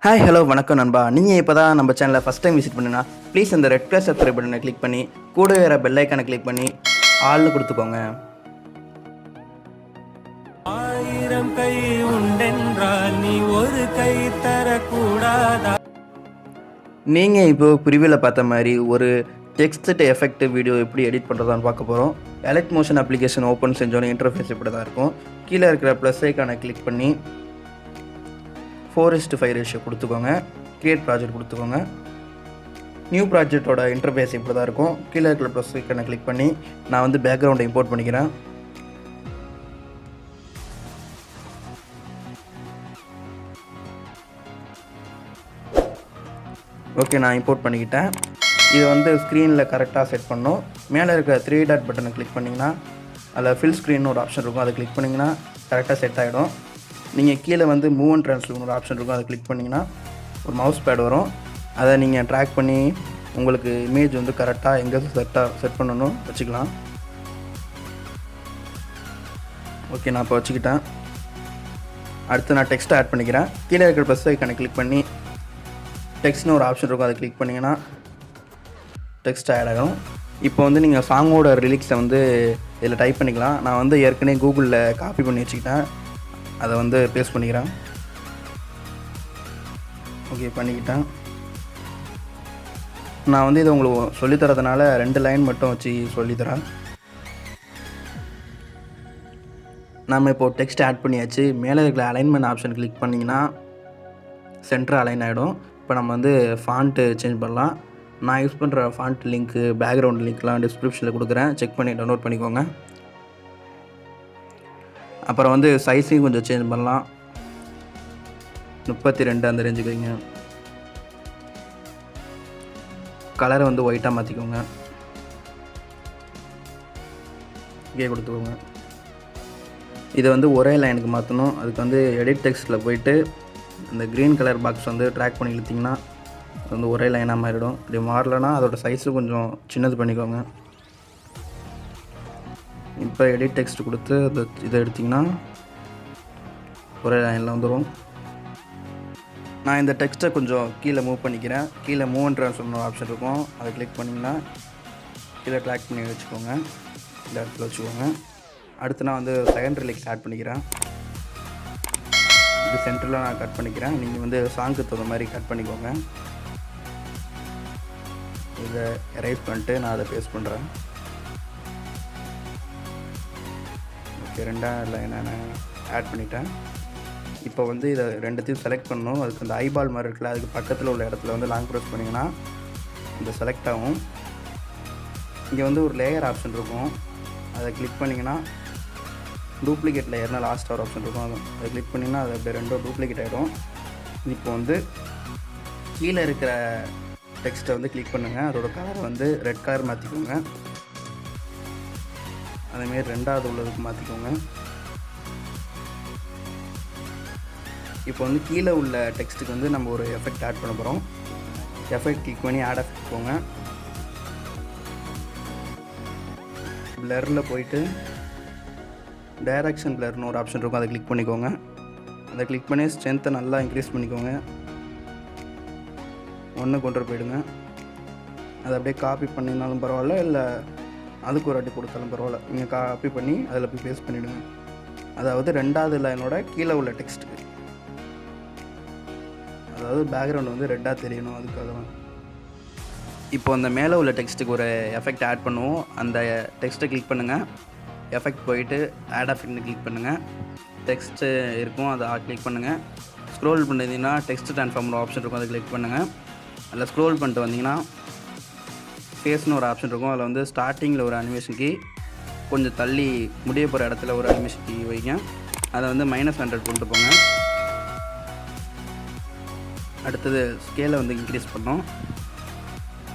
Hi hello வணக்கம் நண்பா. நீங்கள் இப்போ தான் நம்ம சேனலை ஃபஸ்ட் டைம் விசிட் பண்ணுன்னா ப்ளீஸ் அந்த ரெட் கலர் சப்ஸ்கிரைப் பட்டனை கிளிக் பண்ணி கூட வேறு பெல் ஐக்கானை கிளிக் பண்ணி ஆள்னு கொடுத்துக்கோங்க. ஆயிரம் கை உண்டென்றால் நீ ஒரு கை தரக்கூடாதா? நீங்கள் இப்போது ப்ரிவியூவில் பார்த்த மாதிரி ஒரு டெக்ஸ்ட் எஃபெக்ட் வீடியோ எப்படி எடிட் பண்ணுறதான்னு பார்க்க போகிறோம். அலைட் மோஷன் அப்ளிகேஷன் ஓப்பன் செஞ்சோன்னே இன்டர்ஃபேஸ் இப்படி தான் இருக்கும். கீழே இருக்கிற ப்ளஸ் ஐக்கானை கிளிக் பண்ணி 4:5 ரேஷியோ கொடுத்துக்கோங்க. கிரியேட் ப்ராஜெக்ட் கொடுத்துக்கோங்க. நியூ ப்ராஜெக்டோட இன்டர்ஃபேஸ் இப்படி தான் இருக்கும். கீழே இருக்கிற ப்ளஸ் ஐக்கானை கிளிக் பண்ணி நான் வந்து பேக்ரவுண்டை இம்போர்ட் பண்ணிக்கிறேன். ஓகே, நான் இம்போர்ட் பண்ணிக்கிட்டேன். இது வந்து ஸ்க்ரீனில் கரெக்டாக செட் பண்ணணும். மேலே இருக்கிற 3 டாட் பட்டனை கிளிக் பண்ணிங்கன்னா அதில் ஃபில் ஸ்க்ரீன் ஒரு ஆப்ஷன் இருக்கும். அதை கிளிக் பண்ணிங்கன்னா கரெக்டாக செட் ஆகிடும். நீங்கள் கீழே வந்து மூவ் அண்ட் ட்ரான்ஸ்ஃபர் ஒரு ஆப்ஷன் இருக்கும். அதை கிளிக் பண்ணிங்கன்னா ஒரு மவுஸ் பேட் வரும். அதை நீங்கள் ட்ராக் பண்ணி உங்களுக்கு இமேஜ் வந்து கரெக்டாக எங்கே செட் பண்ணணும் வச்சுக்கலாம். ஓகே, நான் இப்போ வச்சுக்கிட்டேன். அடுத்து நான் டெக்ஸ்ட்டை ஆட் பண்ணிக்கிறேன். கீழே இருக்கிற ப்ளஸ் ஐக்கானை கிளிக் பண்ணி டெக்ஸ்ட்னு ஒரு ஆப்ஷன் இருக்கும். அதை கிளிக் பண்ணிங்கன்னா டெக்ஸ்ட் ஆட் ஆகும். இப்போ வந்து நீங்கள் சாங்கோட லிரிக்ஸை வந்து இதில் டைப் பண்ணிக்கலாம். நான் வந்து ஏற்கனவே கூகுளில் காப்பி பண்ணி வச்சுக்கிட்டேன். அதை வந்து பேஸ்ட் பண்ணிக்கிறேன். ஓகே, பண்ணிக்கிட்டேன். நான் வந்து இதை உங்களுக்கு சொல்லித்தரதுனால 2 லைன் மட்டும் வச்சு சொல்லித்தரேன். நம்ம இப்போது டெக்ஸ்ட் ஆட் பண்ணியாச்சு. மேலே இருக்கிற அலைன்மெண்ட் ஆப்ஷன் கிளிக் பண்ணிங்கன்னா சென்டர் அலைன் ஆகிடும். இப்போ நம்ம வந்து ஃபாண்ட்டு சேஞ்ச் பண்ணலாம். நான் யூஸ் பண்ணுற ஃபாண்ட் லிங்க்கு பேக்ரவுண்ட் லிங்க்லாம் டிஸ்கிரிப்ஷனில் கொடுக்குறேன். செக் பண்ணி டவுன்லோட் பண்ணிக்கோங்க. அப்புறம் வந்து சைஸையும் கொஞ்சம் சேஞ்ச் பண்ணலாம். 32 அந்த ரேஞ்சுக்கு வைங்க. கலரை வந்து ஒயிட்டாக மாற்றிக்கோங்க. இங்கே கொடுத்துக்கோங்க. இதை வந்து ஒரே லைனுக்கு மாற்றணும். அதுக்கு வந்து எடிட் டெக்ஸ்ட்டில் போயிட்டு அந்த க்ரீன் கலர் பாக்ஸ் வந்து ட்ராக் பண்ணி இழுத்திங்கன்னா அது வந்து ஒரே லைனாக மாறிடும். இப்படி மாறலைன்னா அதோடய சைஸு கொஞ்சம் சின்னது பண்ணிக்கோங்க. இப்போ எடிட் டெக்ஸ்ட் கொடுத்து இதை எடுத்திங்கன்னா ஒரே லைனில் வந்துடும். நான் இந்த டெக்ஸ்ட்டை கொஞ்சம் கீழே மூவ் பண்ணிக்கிறேன். கீழே மூவ் அண்ட் ட்ரான்ஸ்ஃபர் ஒரு ஆப்ஷன் இருக்கும். அதை கிளிக் பண்ணிங்கன்னா கீழே ட்ராக் பண்ணி வச்சுக்கோங்க. இந்த இடத்துல வச்சுக்கோங்க. அடுத்து நான் வந்து செகண்டரி லிரிக்ஸ் ஆட் பண்ணிக்கிறேன். இது சென்டரில் நான் கட் பண்ணிக்கிறேன். நீங்கள் வந்து சாங்குக்கு தகுந்த மாதிரி கட் பண்ணிக்கோங்க. இதை எரேஸ் பண்ணிட்டு நான் அதை பேஸ்ட் பண்ணுறேன். ஓகே, 2ஆம் லைன் நான் ஆட் பண்ணிட்டேன். இப்போ வந்து இதை ரெண்டுத்தையும் செலக்ட் பண்ணணும். அதுக்கு அந்த ஐபால் மாதிரி இருக்குல்ல, அதுக்கு பக்கத்தில் உள்ள இடத்துல வந்து லாங் ப்ரெஸ் பண்ணிங்கன்னா இந்த செலக்ட் ஆகும். இங்கே வந்து ஒரு லேயர் ஆப்ஷன் இருக்கும். அதை கிளிக் பண்ணிங்கன்னா டூப்ளிகேட் லேயர்னா லாஸ்ட் ஒரு ஆப்ஷன் இருக்கும். அதை கிளிக் பண்ணிங்கன்னா அது அப்படியே ரெண்டும் டூப்ளிகேட் ஆகிடும். இப்போ வந்து கீழே இருக்கிற டெக்ஸ்ட்டை வந்து கிளிக் பண்ணுங்கள். அதோட கலரை வந்து ரெட் கலர் மாற்றிக்கோங்க. அதேமாரி 2வது உள்ளதுக்கு மாற்றிக்கோங்க. இப்போ வந்து கீழே உள்ள டெக்ஸ்ட்டுக்கு வந்து நம்ம ஒரு எஃபெக்ட் ஆட் பண்ண போகிறோம். எஃபெக்ட் கிளிக் பண்ணி ஆட் எஃபெக்ட் போங்க. பிளரில் போயிட்டு டைரக்ஷன் பிளர்னு ஒரு ஆப்ஷன் இருக்கும். அதை கிளிக் பண்ணிக்கோங்க. அதை கிளிக் பண்ணி ஸ்ட்ரென்த்தை நல்லா இன்க்ரீஸ் பண்ணிக்கோங்க. 1 கொண்டு போயிடுங்க. அதை அப்படியே காப்பி பண்ணினாலும் பரவாயில்ல, இல்லை அதுக்கு ஒரு வாட்டி கொடுத்தாலும் பரவாயில்ல. நீங்கள் காப்பி பண்ணி அதில் போய் பேஸ்ட் பண்ணிவிடுங்க. அதாவது 2வது லைனோட கீழே உள்ள டெக்ஸ்ட்டுக்கு, அதாவது பேக்ரவுண்ட் வந்து ரெட்டாக தெரியணும். அதுக்காக தான். இப்போ அந்த மேலே உள்ள டெக்ஸ்ட்டுக்கு ஒரு எஃபெக்ட் ஆட் பண்ணுவோம். அந்த டெக்ஸ்ட்டை கிளிக் பண்ணுங்கள். எஃபெக்ட் போயிட்டு ஆட் எஃபெக்ட்னு கிளிக் பண்ணுங்கள். டெக்ஸ்ட்டு இருக்கும், அதை கிளிக் பண்ணுங்கள். ஸ்க்ரோல் பண்ணிங்கன்னா டெக்ஸ்ட் ட்ரான்ஸ்ஃபார்மர் ஆப்ஷன் இருக்கும். அதை கிளிக் பண்ணுங்கள். அதில் ஸ்க்ரோல் பண்ணிட்டு வந்தீங்கன்னா ஃபேஸ்னு ஒரு ஆப்ஷன் இருக்கும். அதில் வந்து ஸ்டார்டிங்கில் ஒரு அனிமேஷன் கீ, கொஞ்சம் தள்ளி முடிய போகிற இடத்துல ஒரு அனிமேஷன் கீ வைங்க. அதை வந்து -100 கொண்டு போங்க. அடுத்தது ஸ்கேலை வந்து இன்க்ரீஸ் பண்ணோம்.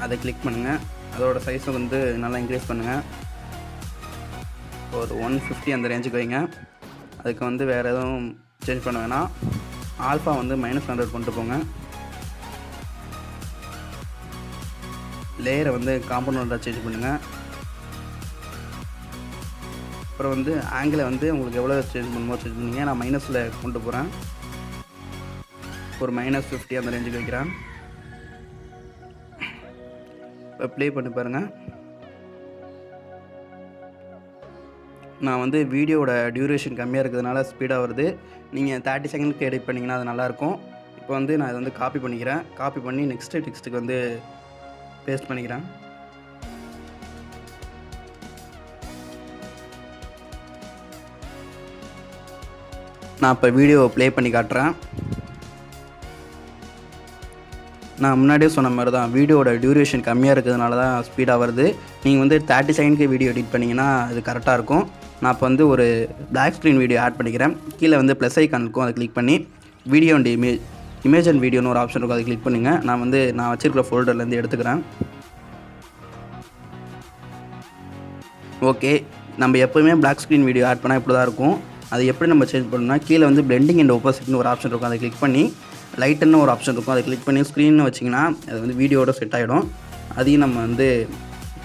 அதை கிளிக் பண்ணுங்கள். அதோடய சைஸை வந்து நல்லா இன்க்ரீஸ் பண்ணுங்கள். ஒரு 150 அந்த ரேஞ்சுக்கு வைங்க. அதுக்கு வந்து வேறு எதுவும் சேஞ்ச் பண்ண வேணாம். ஆல்ஃபா வந்து -100 கொண்டு போங்க. லேயரை வந்து காம்பவுண்டாக சேஞ்ச் பண்ணுங்கள். அப்புறம் வந்து ஆங்கிளை வந்து உங்களுக்கு எவ்வளோ சேஞ்ச் பண்ணுமோ சேஞ்ச் பண்ணிங்க. நான் மைனஸில் கொண்டு போகிறேன். ஒரு -50 அந்த ரேஞ்சுக்கு வைக்கிறேன். இப்போ ப்ளே பண்ணி பாருங்கள். நான் வந்து வீடியோவோட டியூரேஷன் கம்மியாக இருக்கிறதுனால ஸ்பீடாக வருது. நீங்கள் 30 செகண்ட்க்கு எடிட் பண்ணிங்கன்னா அது நல்லாயிருக்கும். இப்போ வந்து நான் இதை வந்து காப்பி பண்ணிக்கிறேன். காப்பி பண்ணி நெக்ஸ்ட்டு டெக்ஸ்ட்டுக்கு வந்து பேஸ்ட் பண்ணிக்கிறேன். நான் இப்போ வீடியோவை ப்ளே பண்ணி காட்டுறேன். நான் முன்னாடியே சொன்ன மாதிரி தான் வீடியோவோட டியூரேஷன் கம்மியாக இருக்கிறதுனால தான் ஸ்பீடாக வருது. நீங்கள் வந்து 30 செகண்ட்க்கு வீடியோ எடிட் பண்ணிங்கன்னா அது கரெக்டாக இருக்கும். நான் இப்போ வந்து ஒரு பிளாக் ஸ்க்ரீன் வீடியோ ஆட் பண்ணிக்கிறேன். கீழே வந்து ப்ளஸ் ஐக்கான் இருக்கும், அதை கிளிக் பண்ணி வீடியோ அண்ட் இமேஜ் அண்ட் வீடியோன்னு ஒரு ஆப்ஷன் இருக்கும், அதை கிளிக் பண்ணுங்கள். நான் வச்சுருக்கிற ஃபோல்டர்லேருந்து எடுத்துக்கிறேன். ஓகே, நம்ம எப்போவுமே பிளாக் ஸ்க்ரீன் வீடியோ ஆட் பண்ணால் இப்படி தான் இருக்கும். அது எப்படி நம்ம சேஞ்ச் பண்ணணும்னா கீழே வந்து பிளெண்டிங் அண்ட் ஒப்பாசிட்டின்னு ஒரு ஆப்ஷன் இருக்கும், அதை கிளிக் பண்ணி லைட்டுன்னு ஒரு ஆப்ஷன் இருக்கும், அதை கிளிக் பண்ணி ஸ்க்ரீன்னு வச்சிங்கன்னா அது வந்து வீடியோட செட் ஆகிடும். அதையும் நம்ம வந்து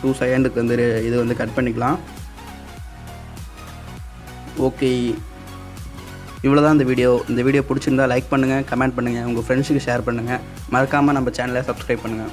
2 செகண்டுக்கு வந்து இது வந்து கட் பண்ணிக்கலாம். ஓகே, இவ்வளோ தான் இந்த வீடியோ பிடிச்சிருந்தா லைக் பண்ணுங்கள், கமெண்ட் பண்ணுங்கள், உங்கள் ஃப்ரெண்ட்ஸுக்கு ஷேர் பண்ணுங்கள். மறக்காமல் நம்ம சேனலை சப்ஸ்கிரைப் பண்ணுங்கள்.